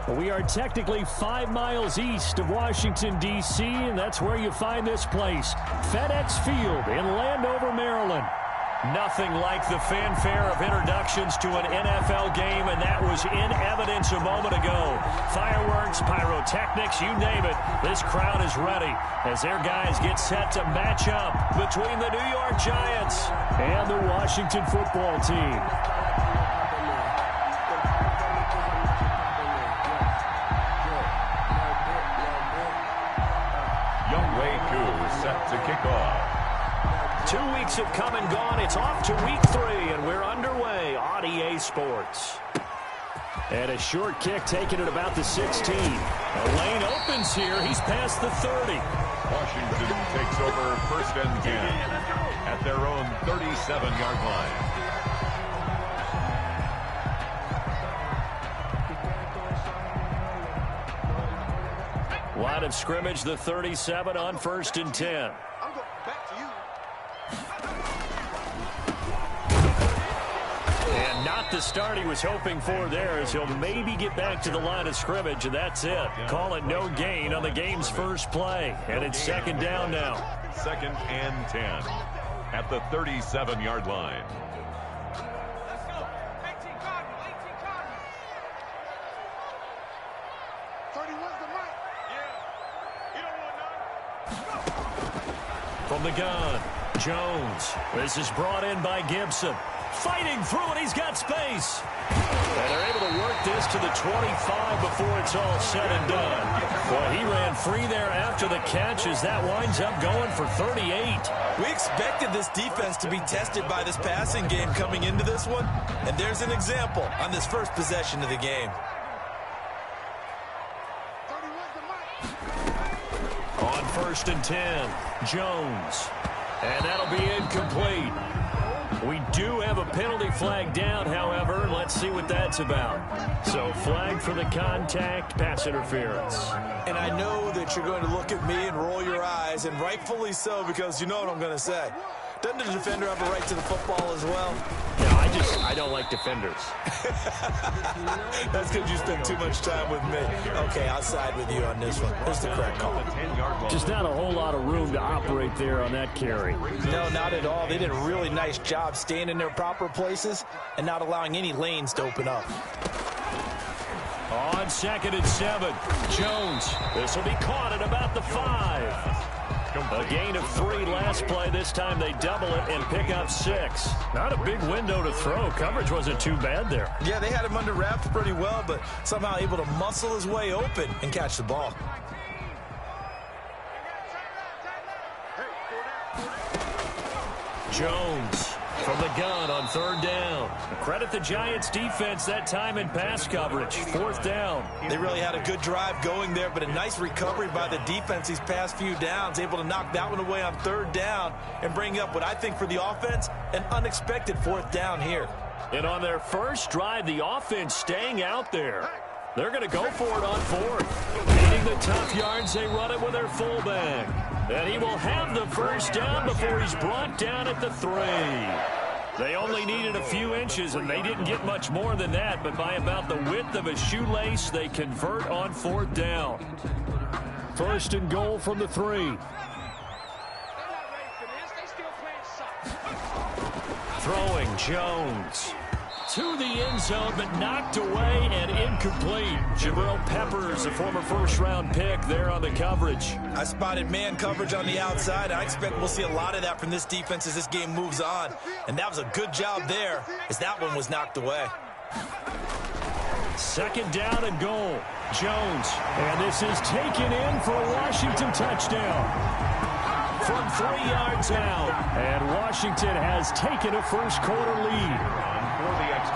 We are technically 5 miles east of Washington, D.C., and that's where you find this place, FedEx Field in Landover, Maryland. Nothing like the fanfare of introductions to an NFL game, and that was in evidence a moment ago. Fireworks, pyrotechnics, you name it. This crowd is ready as their guys get set to match up between the New York Giants and the Washington football team. Youngway Koo set to kick off. 2 weeks have come and gone. It's off to week 3, and we're underway on EA Sports. And a short kick taken at about the 16. A lane opens here. He's past the 30. Washington takes over 1st and 10 at their own 37-yard line. Line of scrimmage, the 37 on 1st and 10. And not the start he was hoping for there, as he'll maybe get back to the line of scrimmage, and that's it. Call it no gain on the game's first play, and it's 2nd down now. 2nd and 10 at the 37-yard line. From the gun, Jones. This is brought in by Gibson. Fighting through it, he's got space. And they're able to work this to the 25 before it's all said and done. Well, he ran free there after the catch as that winds up going for 38. We expected this defense to be tested by this passing game coming into this one, and there's an example on this first possession of the game. On 1st and 10, Jones. And that'll be incomplete. We do have a penalty flag down, however, and let's see what that's about. So flag for the contact, pass interference. And I know that you're going to look at me and roll your eyes, and rightfully so, because you know what I'm going to say. Doesn't the defender have a right to the football as well? No, I don't like defenders. That's because you spend too much time with me. Okay, I'll side with you on this one. Here's the correct call. Just not a whole lot of room to operate there on that carry. No, not at all. They did a really nice job staying in their proper places and not allowing any lanes to open up. On 2nd and 7, Jones. This will be caught at about the 5. A gain of 3 last play. This time they double it and pick up 6. Not a big window to throw. Coverage wasn't too bad there. Yeah, they had him under wraps pretty well, but somehow able to muscle his way open and catch the ball. Jones from the gun on 3rd down. Credit the Giants defense that time in pass coverage. 4th down. They really had a good drive going there, but a nice recovery by the defense these past few downs. Able to knock that one away on 3rd down and bring up what I think for the offense, an unexpected 4th down here. And on their first drive, the offense staying out there. They're going to go for it on 4th. Needing the tough yards, they run it with their fullback. And he will have the first down before he's brought down at the 3. They only needed a few inches, and they didn't get much more than that, but by about the width of a shoelace, they convert on 4th down. 1st and goal from the 3. Throwing Jones to the end zone, but knocked away and incomplete. Jabril Peppers, a former first-round pick, there on the coverage. I spotted man coverage on the outside. I expect we'll see a lot of that from this defense as this game moves on. And that was a good job there as that one was knocked away. 2nd down and goal. Jones. And this is taken in for a Washington touchdown. From 3 yards out. And Washington has taken a first-quarter lead.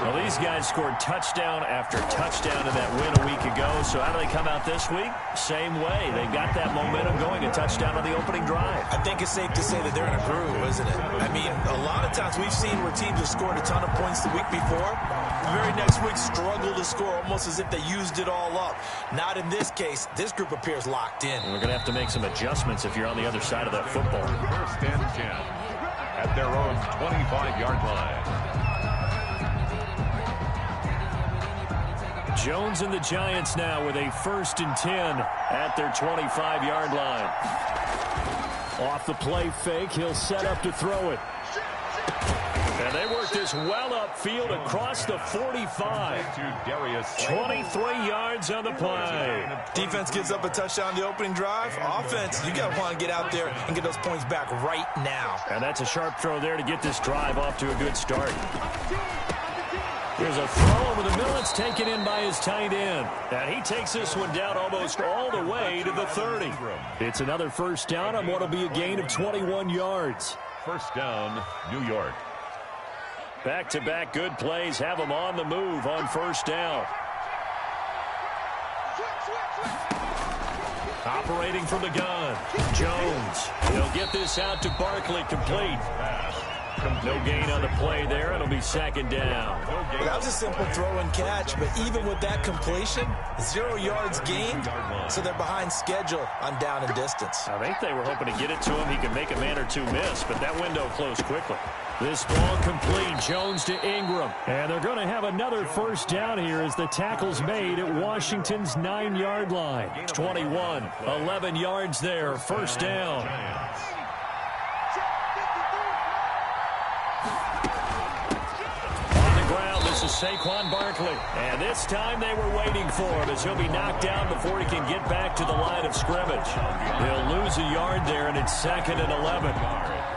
Well, these guys scored touchdown after touchdown in that win a week ago. So how do they come out this week? Same way. They got that momentum going, a touchdown on the opening drive. I think it's safe to say that they're in a groove, isn't it? I mean, a lot of times we've seen where teams have scored a ton of points the week before. The very next week struggle to score almost as if they used it all up. Not in this case. This group appears locked in. And we're going to have to make some adjustments if you're on the other side of that football. 1st and 10 at their own 25-yard line. Jones and the Giants now with a 1st and 10 at their 25-yard line. Off the play fake, he'll set up to throw it. And they work this well upfield across the 45. 23 yards on the play. Defense gives up a touchdown on the opening drive. Offense, you got to want to get out there and get those points back right now. And that's a sharp throw there to get this drive off to a good start. Here's a throw over the middle. It's taken in by his tight end. And he takes this one down almost all the way to the 30. It's another 1st down on what will be a gain of 21 yards. 1st down, New York. Back-to-back good plays have them on the move on 1st down. Operating from the gun. Jones. He'll get this out to Barkley, complete. No gain on the play there. It'll be 2nd down. Well, that was a simple throw and catch, but even with that completion, 0 yards gained, so they're behind schedule on down and distance. I think they were hoping to get it to him. He could make a man or two miss, but that window closed quickly. This ball complete. Jones to Ingram. And they're going to have another 1st down here as the tackle's made at Washington's 9-yard line. 21, 11 yards there. 1st down. This is Saquon Barkley. And this time they were waiting for him as he'll be knocked down before he can get back to the line of scrimmage. He'll lose a yard there, and it's 2nd and 11.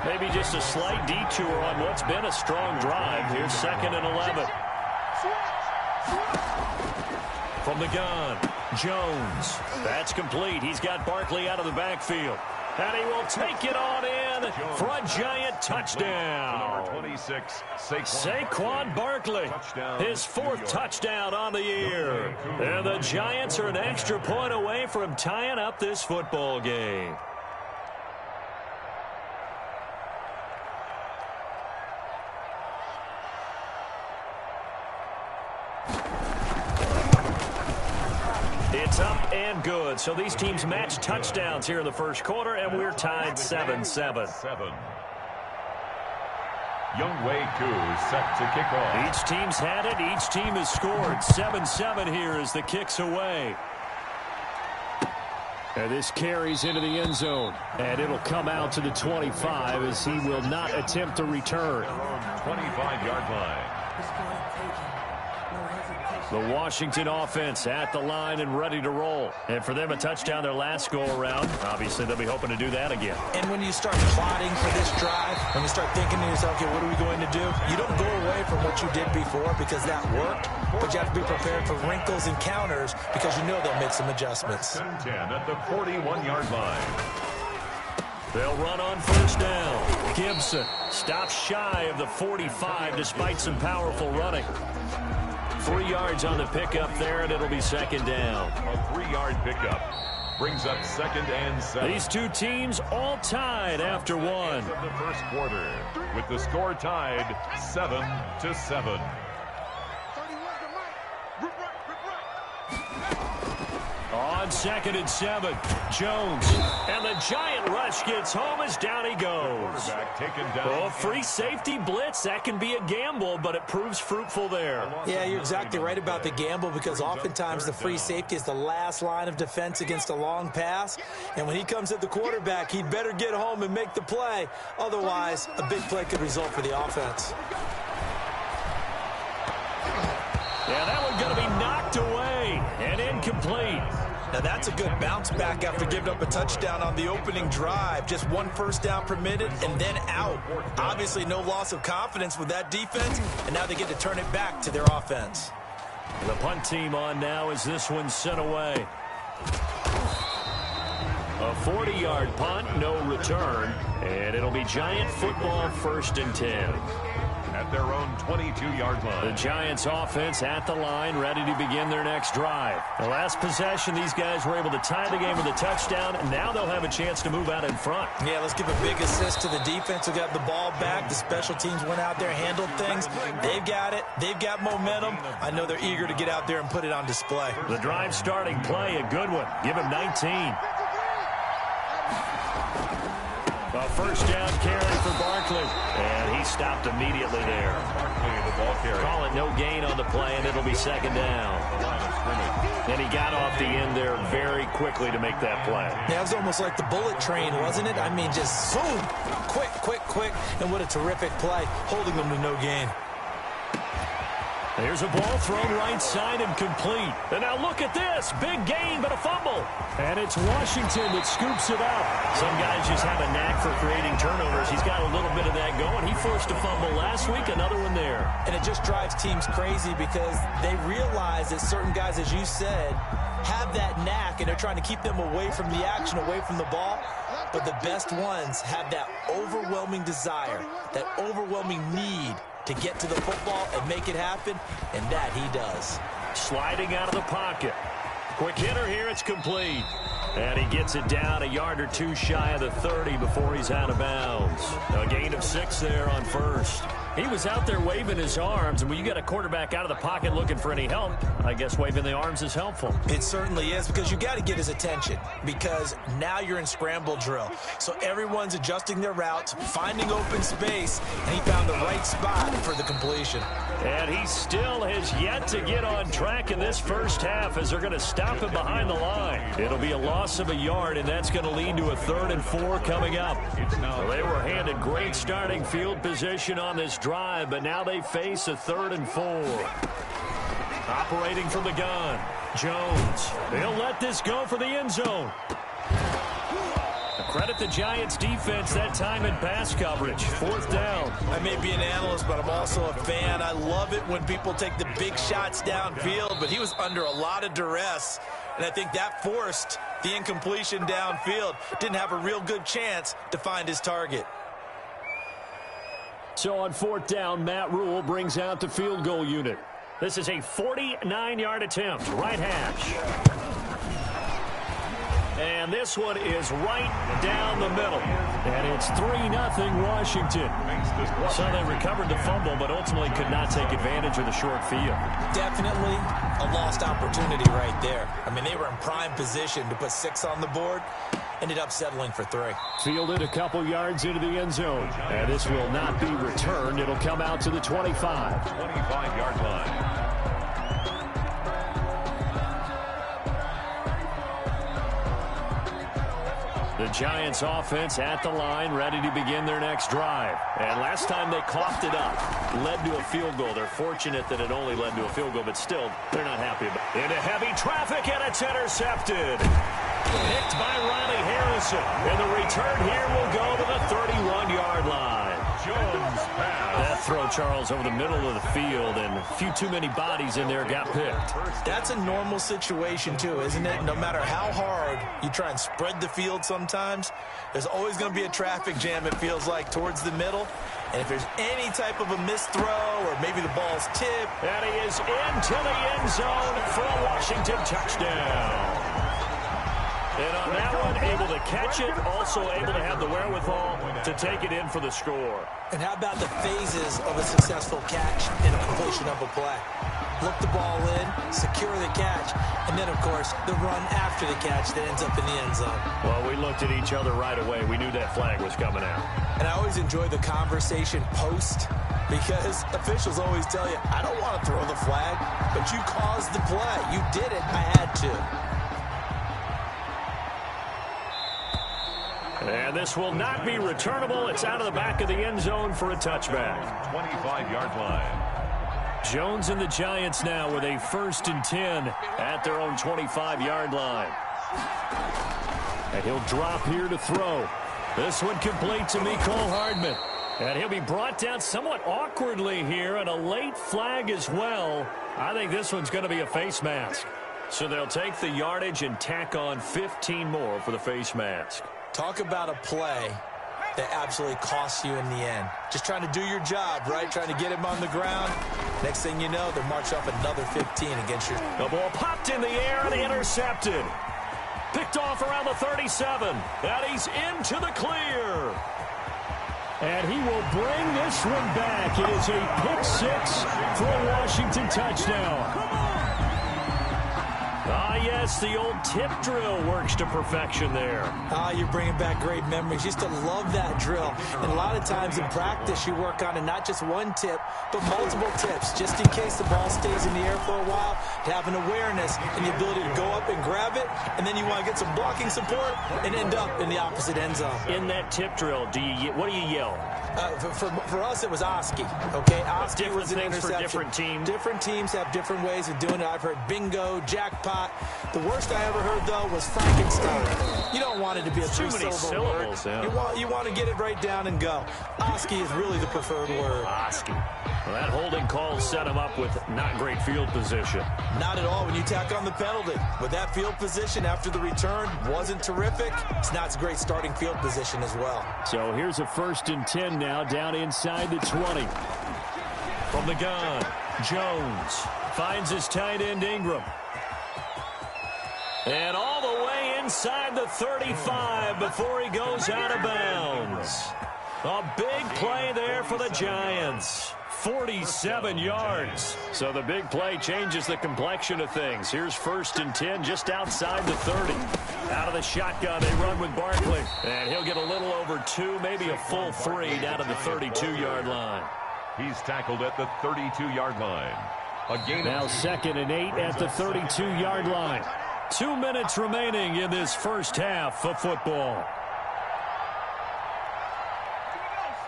Maybe just a slight detour on what's been a strong drive. Here's 2nd and 11. From the gun, Jones. That's complete. He's got Barkley out of the backfield. And he will take it on in for a Giant touchdown. Number 26, Saquon Barkley, his 4th touchdown on the year. And the Giants are an extra point away from tying up this football game. It's up and good. So these teams match touchdowns here in the 1st quarter, and we're tied 7-7. Younghoe Koo set to kick off. Each team's had it. Each team has scored. 7-7 here as the kick's away. And this carries into the end zone. And it'll come out to the 25 as he will not attempt to return. 25-yard line. The Washington offense at the line and ready to roll. And for them, a touchdown their last go-around. Obviously, they'll be hoping to do that again. And when you start plotting for this drive, when you start thinking to yourself, okay, what are we going to do? You don't go away from what you did before because that worked, but you have to be prepared for wrinkles and counters because you know they'll make some adjustments. 10 at the 41-yard line. They'll run on 1st down. Gibson stops shy of the 45 despite some powerful running. 3 yards on the pickup there, and it'll be 2nd down. A 3-yard pickup brings up 2nd and 7. These two teams all tied after one. Of the 1st quarter, with the score tied 7-7. On 2nd and 7, Jones. And the Giant rush gets home as down he goes. Taken down. Oh, free safety blitz, that can be a gamble, but it proves fruitful there. Yeah, you're exactly right about the gamble because oftentimes the free safety is the last line of defense against a long pass. And when he comes at the quarterback, he'd better get home and make the play. Otherwise, a big play could result for the offense. Yeah, that one's going to be knocked away and incomplete. Now that's a good bounce back after giving up a touchdown on the opening drive. Just 1 1st down permitted and then out. Obviously no loss of confidence with that defense, and now they get to turn it back to their offense. The punt team on now as this one's sent away. A 40-yard punt, no return, and it'll be Giant football 1st and 10. At their own 22-yard line. The Giants offense at the line, ready to begin their next drive. The last possession, these guys were able to tie the game with a touchdown, and now they'll have a chance to move out in front. Yeah, let's give a big assist to the defense who got the ball back. The special teams went out there, handled things. They've got it. They've got momentum. I know they're eager to get out there and put it on display. The drive starting play, a good one. Give him 19. A 1st down carry for Barkley. And he stopped immediately there. Barkley, the ball carrier. Call it No gain on the play, and it'll be second down. And he got off the end there very quickly to make that play. Yeah, it was almost like the bullet train, wasn't it? I mean, just boom, quick, quick, quick, and what a terrific play, holding them to no gain. There's a ball thrown right side and complete. And now look at this. Big gain, but a fumble. And it's Washington that scoops it up. Some guys just have a knack for creating turnovers. He's got a little bit of that going. He forced a fumble last week, another one there. And it just drives teams crazy because they realize that certain guys, as you said, have that knack, and they're trying to keep them away from the action, away from the ball. But the best ones have that overwhelming desire, that overwhelming need to get to the football and make it happen, and that he does. Sliding out of the pocket. Quick hitter here, it's complete. And he gets it down a yard or two shy of the 30 before he's out of bounds. A gain of 6 there on first. He was out there waving his arms, and when you got a quarterback out of the pocket looking for any help, I guess waving the arms is helpful. It certainly is, because you got to get his attention, because now you're in scramble drill. So everyone's adjusting their routes, finding open space, and he found the right spot for the completion. And he still has yet to get on track in this first half as they're going to stop him behind the line. It'll be a loss of a yard, and that's going to lead to a 3rd and 4 coming up. Well, they were handed great starting field position on this drive, but now they face a 3rd and 4. Operating from the gun, Jones. They'll let this go for the end zone. Credit the Giants defense that time in pass coverage. 4th down. I may be an analyst, but I'm also a fan. I love it when people take the big shots downfield, but he was under a lot of duress, and I think that forced the incompletion downfield. Didn't have a real good chance to find his target. So on 4th down, Matt Rule brings out the field goal unit. This is a 49-yard attempt, right hash. And this one is right down the middle. And it's 3-0 Washington. So they recovered the fumble, but ultimately could not take advantage of the short field. Definitely a lost opportunity right there. I mean, they were in prime position to put 6 on the board. Ended up settling for 3. Fielded a couple yards into the end zone. And this will not be returned. It'll come out to the 25. 25-yard line. The Giants offense at the line, ready to begin their next drive. And last time they coughed it up, led to a field goal. They're fortunate that it only led to a field goal, but still, they're not happy about it. Into heavy traffic, and it's intercepted. Picked by Ronnie Harrison. And the return here will go to the 31-yard line. Jones pass. That throw, Charles, over the middle of the field, and a few too many bodies in there got picked. That's a normal situation, too, isn't it? No matter how hard you try and spread the field sometimes, there's always going to be a traffic jam, it feels like, towards the middle. And if there's any type of a missed throw or maybe the ball's tipped. And he is into the end zone for a Washington touchdown. And on that one, able to catch it, also able to have the wherewithal to take it in for the score. And how about the phases of a successful catch and a completion of a play? Look the ball in, secure the catch, and then, of course, the run after the catch that ends up in the end zone. Well, we looked at each other right away. We knew that flag was coming out. And I always enjoy the conversation post, because officials always tell you, I don't want to throw the flag, but you caused the play. You did it. I had to. And this will not be returnable. It's out of the back of the end zone for a touchback. 25-yard line. Jones and the Giants now with a 1st and 10 at their own 25-yard line. And he'll drop here to throw. This one complete to Mecole Hardman. And he'll be brought down somewhat awkwardly here, and a late flag as well. I think this one's going to be a face mask. So they'll take the yardage and tack on 15 more for the face mask. Talk about a play that absolutely costs you in the end. Just trying to do your job, right? Trying to get him on the ground. Next thing you know, they march up another 15 against your... The ball popped in the air and intercepted. Picked off around the 37. And he's into the clear. And he will bring this one back. It is a pick 6 for a Washington touchdown. Ah, yes, the old tip drill works to perfection there. Ah, you're bringing back great memories. Used to love that drill. And a lot of times in practice, you work on it, not just one tip, but multiple tips, just in case the ball stays in the air for a while, to have an awareness and the ability to go up and grab it, and then you want to get some blocking support and end up in the opposite end zone. In that tip drill, what do you yell? For us, it was Oski. Okay, Oski was an things interception. For different teams. Different teams have different ways of doing it. I've heard bingo, jackpot. The worst I ever heard, though, was Frankenstein. You don't want it to be a three-syllable word. Yeah. You want to get it right down and go. Oski is really the preferred word. Oski. Well, that holding call set him up with not great field position. Not at all when you tack on the penalty. With that field position after the return wasn't terrific, it's not a great starting field position as well. So here's a 1st and 10 now, down inside the 20. From the gun, Jones finds his tight end Ingram. And all the way inside the 35 before he goes out of bounds. A big play there for the Giants. 47 yards. So the big play changes the complexion of things. Here's 1st and 10 just outside the 30. Out of the shotgun, they run with Barkley. And he'll get a little over 2, maybe a full 3 down to the 32-yard line. He's tackled at the 32-yard line. A gain now 2nd and 8 at the 32-yard line. 2 minutes remaining in this first half of football.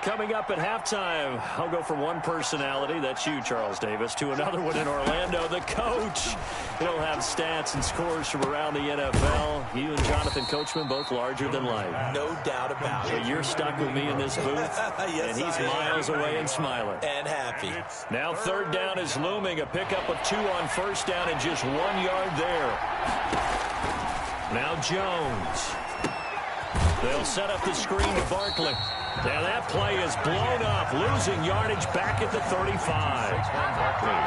Coming up at halftime, I'll go from one personality, that's you, Charles Davis, to another one in Orlando, the coach. He'll have stats and scores from around the NFL. You and Jonathan Coachman, both larger than life. No doubt about it. So you're stuck with me in this booth, yes, and he's miles away and smiling. And happy. Now 3rd down is looming, a pickup of 2 on 1st down and just 1 yard there. Now Jones. They'll set up the screen to Barkley. Now that play is blown up, losing yardage back at the 35.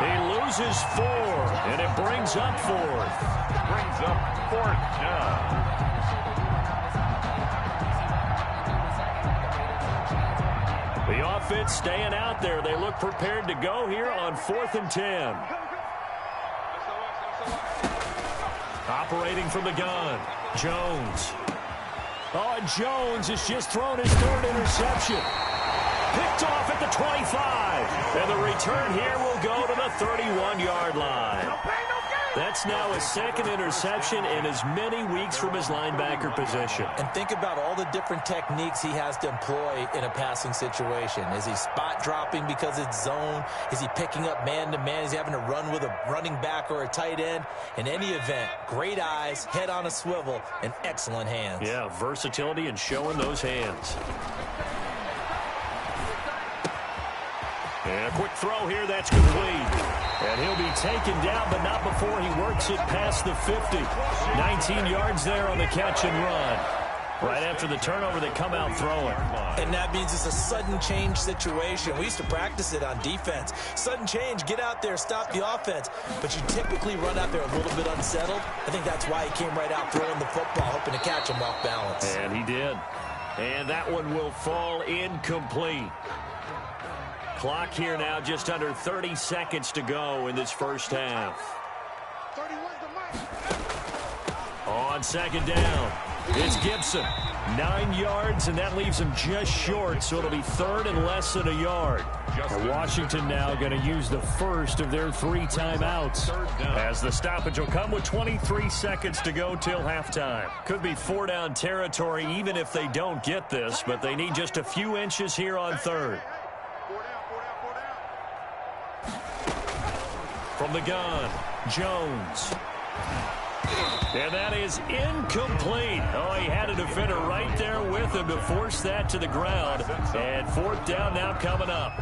He loses 4, and it brings up 4th. Brings up 4th down. The offense staying out there. They look prepared to go here on 4th and 10. Operating from the gun, Jones. Oh, and Jones has just thrown his 3rd interception. Picked off at the 25. And the return here will go to the 31-yard line. That's now his 2nd interception in as many weeks from his linebacker position. And think about all the different techniques he has to employ in a passing situation. Is he spot dropping because it's zone? Is he picking up man-to-man? Is he having to run with a running back or a tight end? In any event, great eyes, head on a swivel, and excellent hands. Yeah, versatility and showing those hands. And a quick throw here, that's complete. And he'll be taken down, but not before he works it past the 50. 19 yards there on the catch and run. Right after the turnover, they come out throwing. And that means it's a sudden change situation. We used to practice it on defense. Sudden change, get out there, stop the offense. But you typically run out there a little bit unsettled. I think that's why he came right out throwing the football, hoping to catch him off balance. And he did. And that one will fall incomplete. Clock here now, just under 30 seconds to go in this first half. On 2nd down, it's Gibson. 9 yards, and that leaves him just short, so it'll be 3rd and less than a yard. Washington now going to use the first of their 3 timeouts, as the stoppage will come with 23 seconds to go till halftime. Could be 4-down territory even if they don't get this, but they need just a few inches here on 3rd. From the gun, Jones. And that is incomplete. Oh, he had a defender right there with him to force that to the ground. And 4th down now coming up.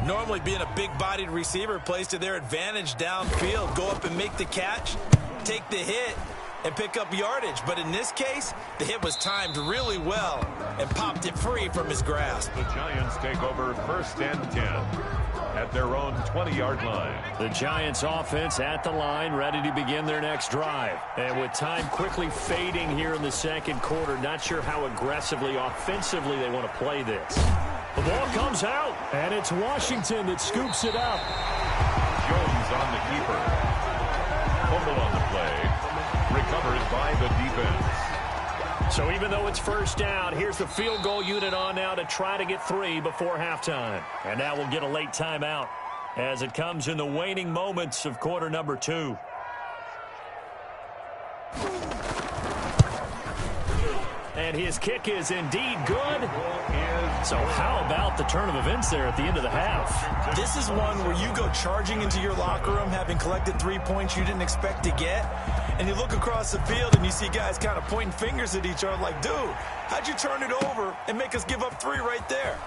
Normally being a big-bodied receiver plays to their advantage downfield. Go up and make the catch, take the hit, and pick up yardage. But in this case, the hit was timed really well and popped it free from his grasp. The Giants take over 1st and 10 at their own 20-yard line. The Giants offense at the line, ready to begin their next drive. And with time quickly fading here in the 2nd quarter, not sure how aggressively, offensively they want to play this. The ball comes out, and it's Washington that scoops it up. Jones on the keeper. Fumble on the play. So even though it's first down, here's the field goal unit on now to try to get 3 before halftime. And now we'll get a late timeout as it comes in the waning moments of quarter number 2. And his kick is indeed good. So how about the turn of events there at the end of the half? This is one where you go charging into your locker room having collected 3 points you didn't expect to get. And you look across the field and you see guys kind of pointing fingers at each other like, dude, how'd you turn it over and make us give up 3 right there?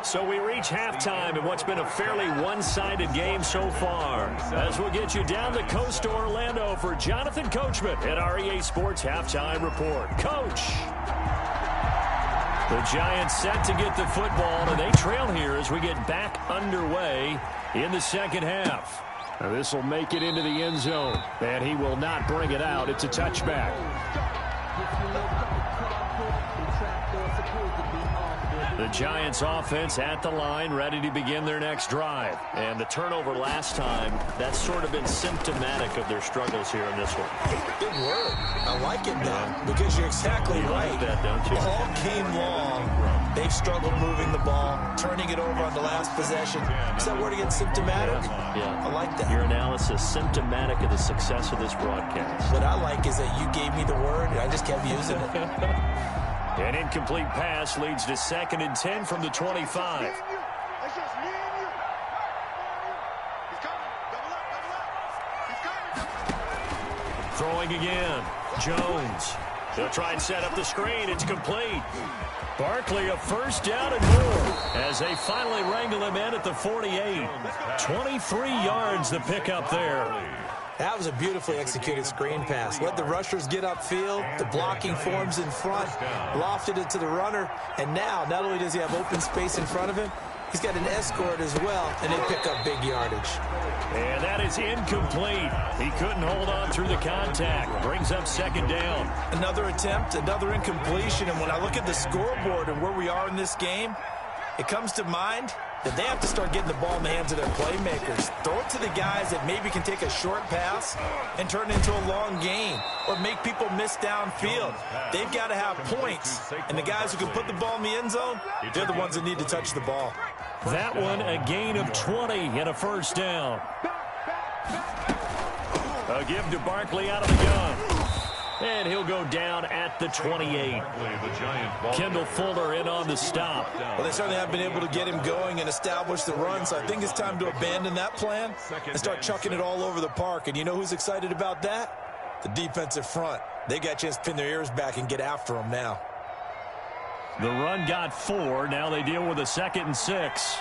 So we reach halftime in what's been a fairly one-sided game so far. As we'll get you down the coast to Orlando for Jonathan Coachman at our EA Sports Halftime Report. Coach! The Giants set to get the football, and they trail here as we get back underway in the second half. Now this will make it into the end zone, and he will not bring it out. It's a touchback. The Giants offense at the line, ready to begin their next drive. And the turnover last time, that's sort of been symptomatic of their struggles here in this one. Good word. I like it now because you're exactly right. Like that, don't you? All game long, they've struggled moving the ball, turning it over on the last possession. Is that word again, symptomatic? Yeah. I like that. Your analysis, symptomatic of the success of this broadcast. What I like is that you gave me the word, and I just kept using it. An incomplete pass leads to 2nd and 10 from the 25. Throwing again. Jones. They'll try and set up the screen. It's complete. Barkley a first down and more as they finally wrangle him in at the 48. 23 yards the pickup there. That was a beautifully executed screen pass. Let the rushers get upfield. The blocking forms in front. Lofted it to the runner. And now, not only does he have open space in front of him, he's got an escort as well, and they pick up big yardage. And that is incomplete. He couldn't hold on through the contact. Brings up 2nd down. Another attempt, another incompletion. And when I look at the scoreboard and where we are in this game, it comes to mind that they have to start getting the ball in the hands of their playmakers. Throw it to the guys that maybe can take a short pass and turn it into a long gain or make people miss downfield. They've got to have points, and the guys who can put the ball in the end zone, they're the ones that need to touch the ball. That one a gain of 20 and a first down. A give to Barkley out of the gun. And he'll go down at the 28. Kendall Fuller in on the stop. Well, they certainly have been able to get him going and establish the run, so I think it's time to abandon that plan and start chucking it all over the park. And you know who's excited about that? The defensive front. They got a chance to pin their ears back and get after him now. The run got 4. Now they deal with a 2nd and 6.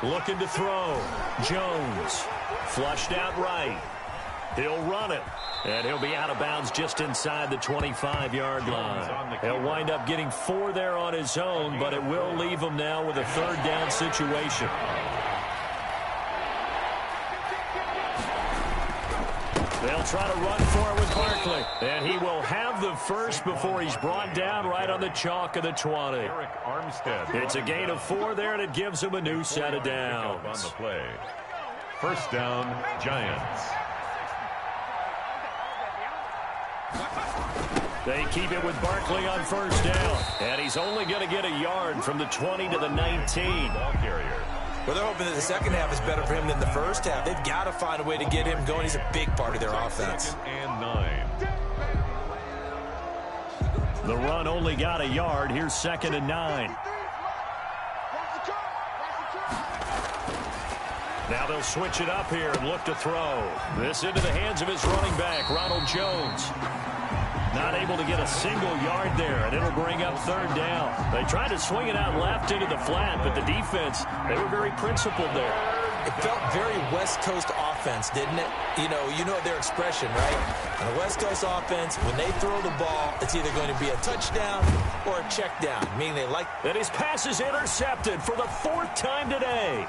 Looking to throw. Jones. Flushed out right. He'll run it, and he'll be out of bounds just inside the 25-yard line. He'll wind up getting 4 there on his own, but it will leave him now with a 3rd down situation. They'll try to run for it with Barkley, and he will have the first before he's brought down right on the chalk of the 20. It's a gain of 4 there, and it gives him a new set of downs. On the play. First down, Giants. They keep it with Barkley on first down. And he's only going to get a yard from the 20 to the 19. Ball carrier. Well, they're hoping that the second half is better for him than the first half. They've got to find a way to get him going. He's a big part of their offense. 2nd and 9. The run only got a yard. Here's 2nd and 9. Now they'll switch it up here and look to throw. This into the hands of his running back, Ronald Jones. Not able to get a single yard there, and it'll bring up 3rd down. They tried to swing it out left into the flat, but the defense, they were very principled there. It felt very West Coast offense, didn't it? You know their expression, right? On the West Coast offense, when they throw the ball, it's either going to be a touchdown or a check down, meaning they like... And his pass is intercepted for the 4th time today.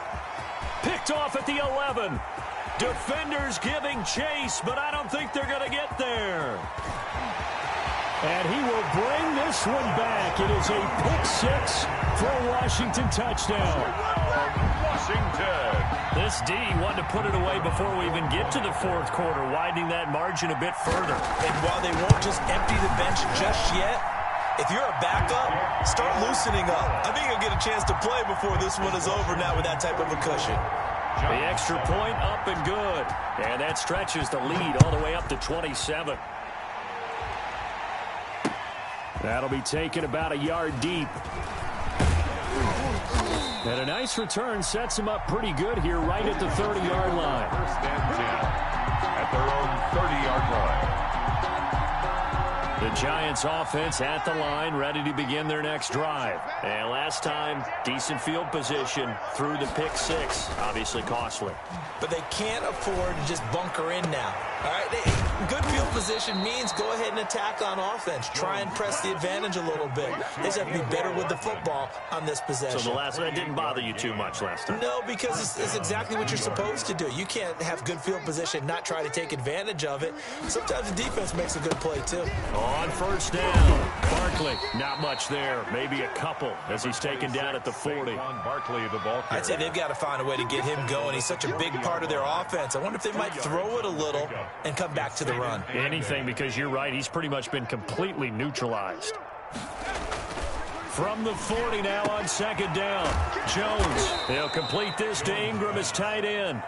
Picked off at the 11. Defenders giving chase, but I don't think they're going to get there. And he will bring this one back. It is a pick 6 for a Washington touchdown. Washington. This D wanted to put it away before we even get to the fourth quarter, widening that margin a bit further. And while they won't just empty the bench just yet, if you're a backup, start loosening up. I think you'll get a chance to play before this one is over now with that type of a cushion. The extra point up and good. And that stretches the lead all the way up to 27. That'll be taken about a yard deep. And a nice return sets him up pretty good here right at the 30-yard line. First and 10 at their own 30-yard line. The Giants offense at the line, ready to begin their next drive. And last time, decent field position through the pick six. Obviously costly. But they can't afford to just bunker in now. All right, good field position means go ahead and attack on offense. Try and press the advantage a little bit. They just have to be better with the football on this possession. So the last one didn't bother you too much last time? No, because it's exactly what you're supposed to do. You can't have good field position, not try to take advantage of it. Sometimes the defense makes a good play, too. On first down, Barkley, not much there. Maybe a couple as he's taken down at the 40. Barkley, the ball carrier. I'd say they've got to find a way to get him going. He's such a big part of their offense. I wonder if they might throw it a little and come back to the run. Anything, because you're right, he's pretty much been completely neutralized. From the 40 now on second down. Jones, they'll complete this to Ingram as tight end.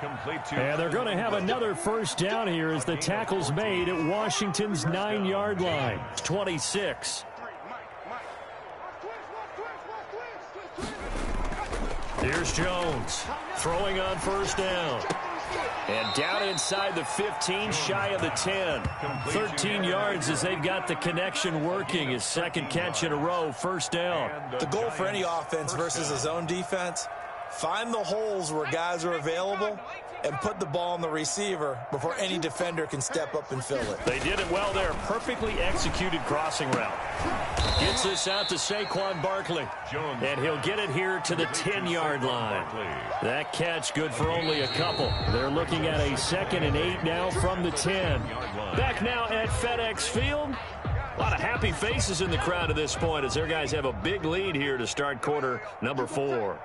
And they're going to have another first down here as the tackle's made at Washington's 9-yard line. 26. Here's Jones throwing on first down. And down inside the 15, shy of the 10. 13 yards as they've got the connection working. His second catch in a row, first down. The goal for any offense versus a zone defense, find the holes where guys are available and put the ball on the receiver before any defender can step up and fill it. They did it well there. Perfectly executed crossing route. Gets this out to Saquon Barkley. And he'll get it here to the 10-yard line. That catch good for only a couple. They're looking at a 2nd and 8 now from the 10. Back now at FedEx Field. A lot of happy faces in the crowd at this point as their guys have a big lead here to start quarter number 4.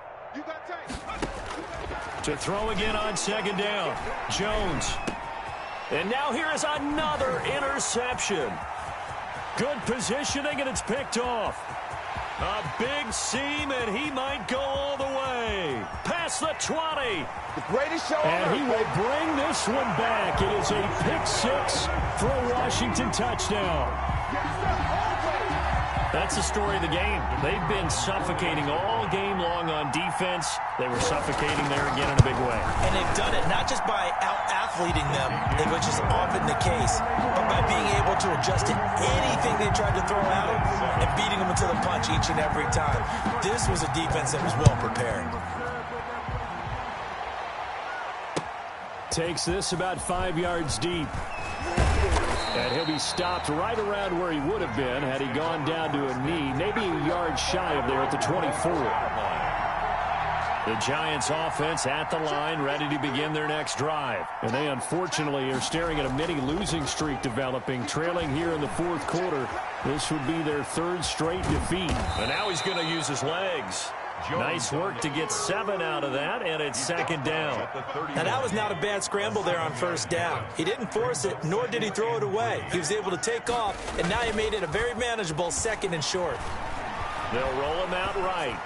To throw again on second down. Jones. And now here is another interception. Good positioning, and it's picked off. A big seam, and he might go all the way. Past the 20. And he will bring this one back. It is a pick six for a Washington touchdown. That's the story of the game. They've been suffocating all game long on defense. They were suffocating there again in a big way. And they've done it not just by out-athleting them, which is often the case, but by being able to adjust to anything they tried to throw at them and beating them into the punch each and every time. This was a defense that was well prepared. Takes this about 5 yards deep. And he'll be stopped right around where he would have been had he gone down to a knee, maybe a yard shy of there at the 24. The Giants offense at the line, ready to begin their next drive. And they unfortunately are staring at a mini losing streak developing, trailing here in the fourth quarter. This would be their 3rd straight defeat. And now he's going to use his legs. Nice work to get 7 out of that, and it's second down. Now, that was not a bad scramble there on first down. He didn't force it, nor did he throw it away. He was able to take off, and now he made it a very manageable 2nd and short. They'll roll him out right.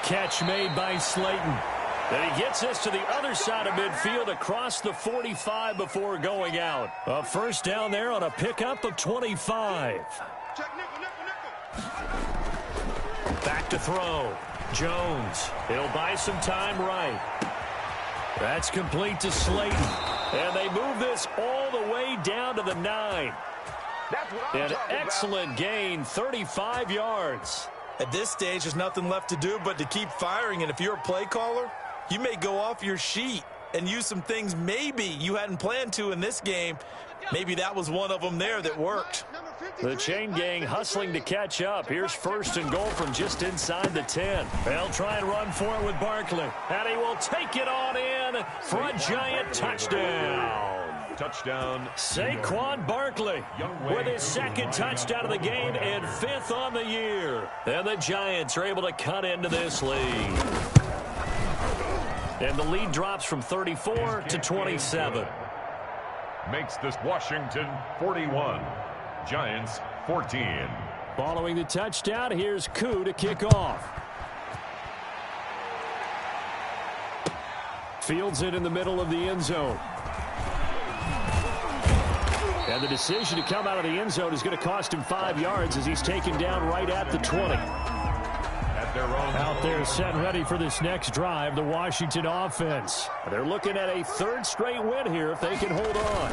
Catch made by Slayton. Then he gets this to the other side of midfield across the 45 before going out. A first down there on a pickup of 25. Back to throw. Jones. He'll buy some time right. That's complete to Slayton. And they move this all the way down to the 9. An excellent gain, 35 yards. At this stage, there's nothing left to do but to keep firing. And if you're a play caller, you may go off your sheet and use some things maybe you hadn't planned to in this game. Maybe that was one of them there that worked. The chain gang hustling to catch up. Here's 1st and goal from just inside the 10. They'll try and run for it with Barkley. And he will take it on in for a Giant touchdown. Touchdown. Saquon Barkley with his second touchdown of the game and 5th on the year. And the Giants are able to cut into this lead. And the lead drops from 34 to 27. Makes this Washington 41. Giants 14. Following the touchdown, here's Koo to kick off. Fields it in the middle of the end zone. And the decision to come out of the end zone is going to cost him 5 yards as he's taken down right at the 20. Out there set ready for this next drive, the Washington offense. They're looking at a 3rd straight win here if they can hold on.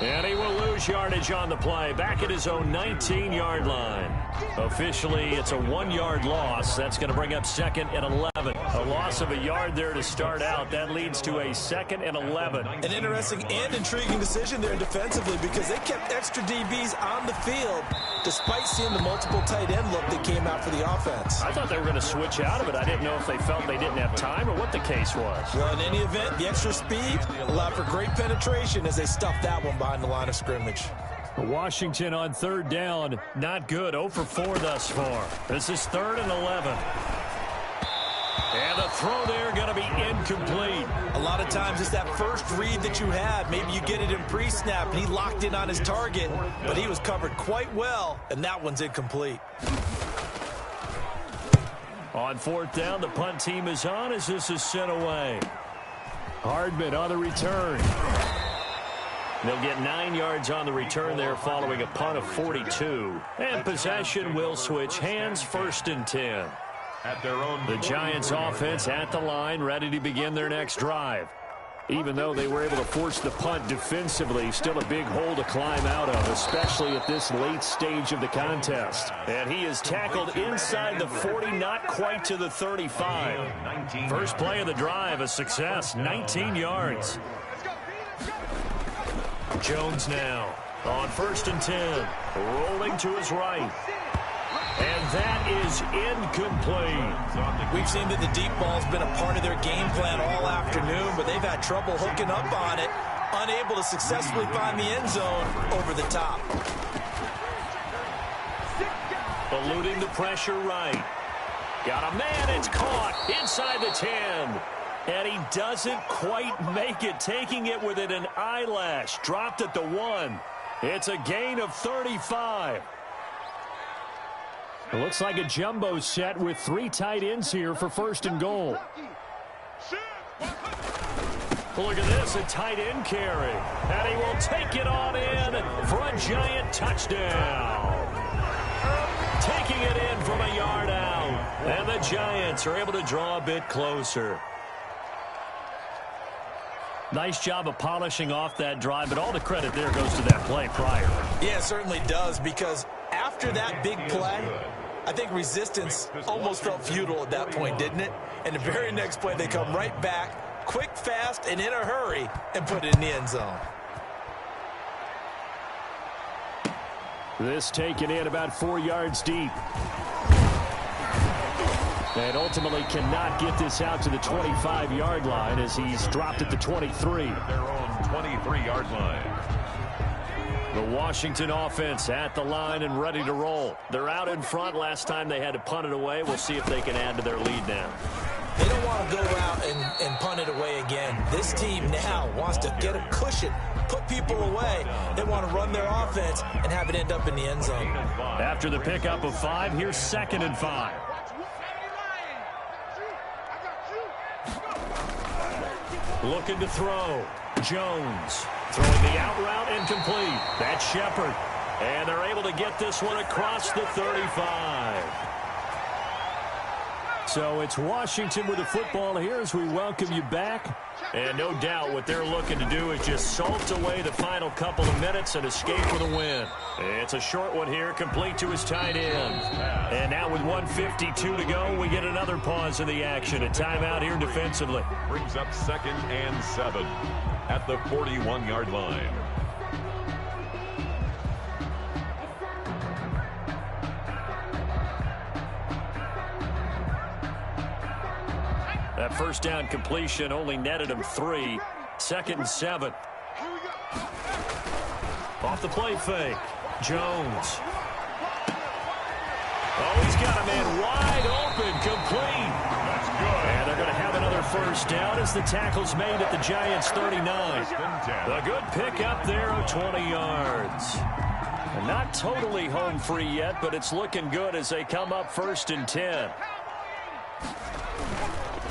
And he will lose yardage on the play, back at his own 19-yard line. Officially, it's a 1-yard loss. That's going to bring up 2nd and 11. A loss of a yard there to start out. That leads to a 2nd and 11. An interesting and intriguing decision there defensively because they kept extra DBs on the field despite seeing the multiple tight end look that came out for the offense. I thought they were going to switch out of it. I didn't know if they felt they didn't have time or what the case was. Well, in any event, the extra speed allowed for great penetration as they stuffed that one behind the line of scrimmage. Washington on 3rd down, not good. 0 for 4 thus far. This is 3rd and 11. And the throw there going to be incomplete. A lot of times it's that first read that you have. Maybe you get it in pre-snap, and he locked in on his target, but he was covered quite well, and that one's incomplete. On 4th down, the punt team is on as this is sent away. Hardman on the return. They'll get 9 yards on the return there following a punt of 42. And possession will switch hands, 1st and 10. At their own the Giants offense at the line, ready to begin their next drive. Even though they were able to force the punt defensively, still a big hole to climb out of, especially at this late stage of the contest. And he is tackled inside the 40, not quite to the 35. First play of the drive, a success, 19 yards. Jones now on 1st and 10, rolling to his right. And that is incomplete. We've seen that the deep ball's been a part of their game plan all afternoon, but they've had trouble hooking up on it, unable to successfully find the end zone over the top. Eluding the pressure right. Got a man, it's caught inside the 10. And he doesn't quite make it, taking it within an eyelash. Dropped at the 1. It's a gain of 35. It looks like a jumbo set with 3 tight ends here for 1st and goal. Look at this, a tight end carry. And he will take it on in for a Giant touchdown. Taking it in from a yard out. And the Giants are able to draw a bit closer. Nice job of polishing off that drive, but all the credit there goes to that play prior. Yeah, it certainly does, because after that big play, I think resistance almost felt futile at that point, didn't it? And the very next play, they come right back, quick, fast, and in a hurry, and put it in the end zone. This taken in about 4 yards deep. And ultimately cannot get this out to the 25-yard line as he's dropped at the 23. Their own 23-yard line. The Washington offense at the line and ready to roll. They're out in front. Last time they had to punt it away. We'll see if they can add to their lead now. They don't want to go out and punt it away again. This team now wants to get a cushion, put people away. They want to run their offense and have it end up in the end zone. After the pickup of 5, here's 2nd and 5. Looking to throw. Jones throwing the out route incomplete. That's Shepard. And they're able to get this one across the 35. So it's Washington with the football here as we welcome you back. And no doubt what they're looking to do is just salt away the final couple of minutes and escape with a win. It's a short one here, complete to his tight end. And now with 1:52 to go, we get another pause in the action. A timeout here defensively. Brings up 2nd and 7 at the 41-yard line. That first down completion only netted him 3. 2nd and 7. Off the play fake. Jones. Oh, he's got a man wide open, complete. That's good. And they're going to have another first down as the tackle's made at the Giants' 39. A good pickup there of 20 yards. And not totally home free yet, but it's looking good as they come up 1st and 10.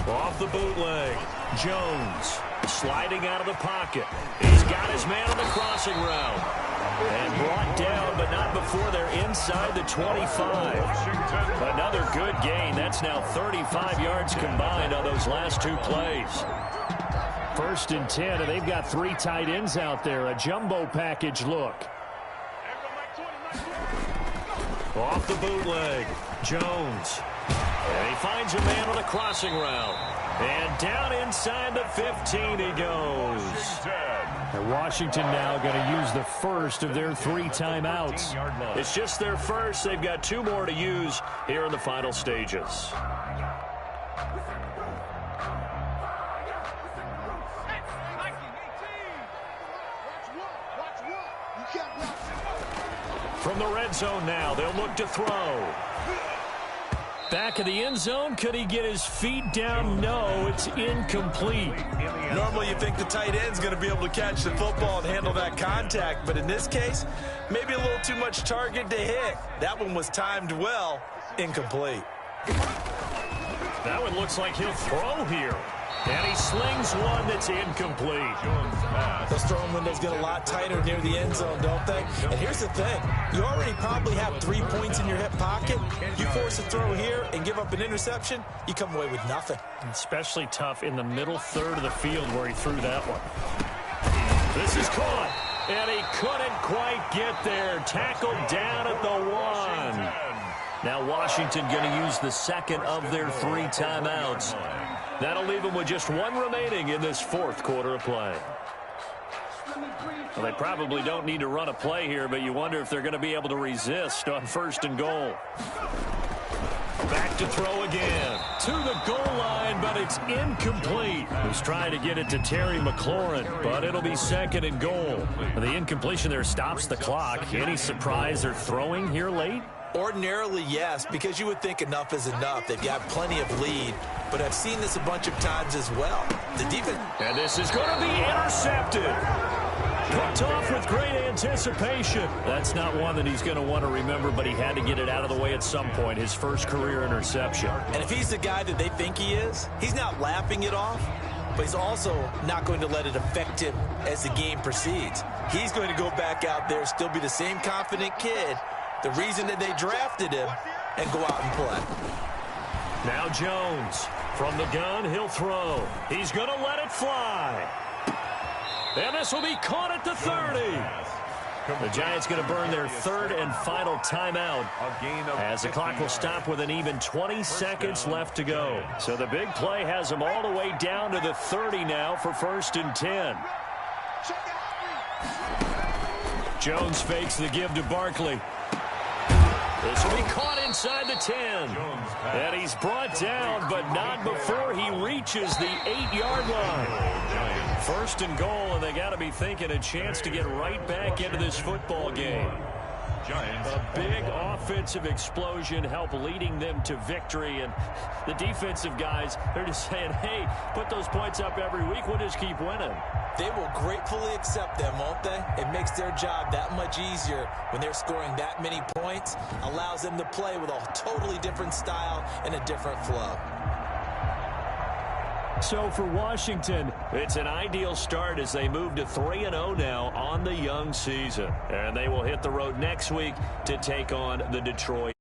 Off the bootleg. Jones sliding out of the pocket. He's got his man on the crossing route. And brought down, but not before they're inside the 25. Another good gain. That's now 35 yards combined on those last 2 plays. 1st and 10, and they've got 3 tight ends out there. A jumbo package look. Off the bootleg. Jones. And he finds a man on the crossing route. And down inside the 15 he goes. And Washington now going to use the first of their 3 timeouts. It's just their first. They've got 2 more to use here in the final stages. From the red zone now, they'll look to throw. Back of the end zone, could he get his feet down? No, it's incomplete. Normally you think the tight end's going to be able to catch the football and handle that contact, but in this case, maybe a little too much target to hit. That one was timed well, incomplete. That one looks like he'll throw here. And he slings one that's incomplete. Those throwing windows get a lot tighter near the end zone, don't they? And here's the thing. You already probably have 3 points in your hip pocket. You force a throw here and give up an interception, you come away with nothing. Especially tough in the middle third of the field where he threw that one. This is caught. And he couldn't quite get there. Tackled down at the 1. Now Washington going to use the 2nd of their 3 timeouts. That'll leave them with just 1 remaining in this 4th quarter of play. Well, they probably don't need to run a play here, but you wonder if they're going to be able to resist on 1st and goal. Back to throw again. To the goal line, but it's incomplete. He's trying to get it to Terry McLaurin, but it'll be 2nd and goal. The incompletion there stops the clock. Any surprise they're throwing here late? Ordinarily, yes, because you would think enough is enough. They've got plenty of lead, but I've seen this a bunch of times as well. The defense... And this is going to be intercepted. Picked off with great anticipation. That's not one that he's going to want to remember, but he had to get it out of the way at some point. His first career interception. And if he's the guy that they think he is, he's not laughing it off, but he's also not going to let it affect him as the game proceeds. He's going to go back out there, still be the same confident kid, the reason that they drafted him, and go out and play. Now Jones. From the gun, he'll throw. He's going to let it fly. And this will be caught at the 30. The Giants going to burn their 3rd and final timeout as the clock will stop with an even 20 seconds left to go. So the big play has them all the way down to the 30 now for 1st and 10. Jones fakes the give to Barkley. This will be caught inside the 10. And he's brought down, but not before he reaches the 8-yard line. 1st and goal, and they got to be thinking a chance to get right back into this football game. A big offensive explosion help leading them to victory, and the defensive guys, they're just saying, hey, put those points up every week, we'll just keep winning. They will gratefully accept them, won't they? It makes their job that much easier when they're scoring that many points, allows them to play with a totally different style and a different flow. So for Washington, it's an ideal start as they move to 3-0 now on the young season. And they will hit the road next week to take on the Detroit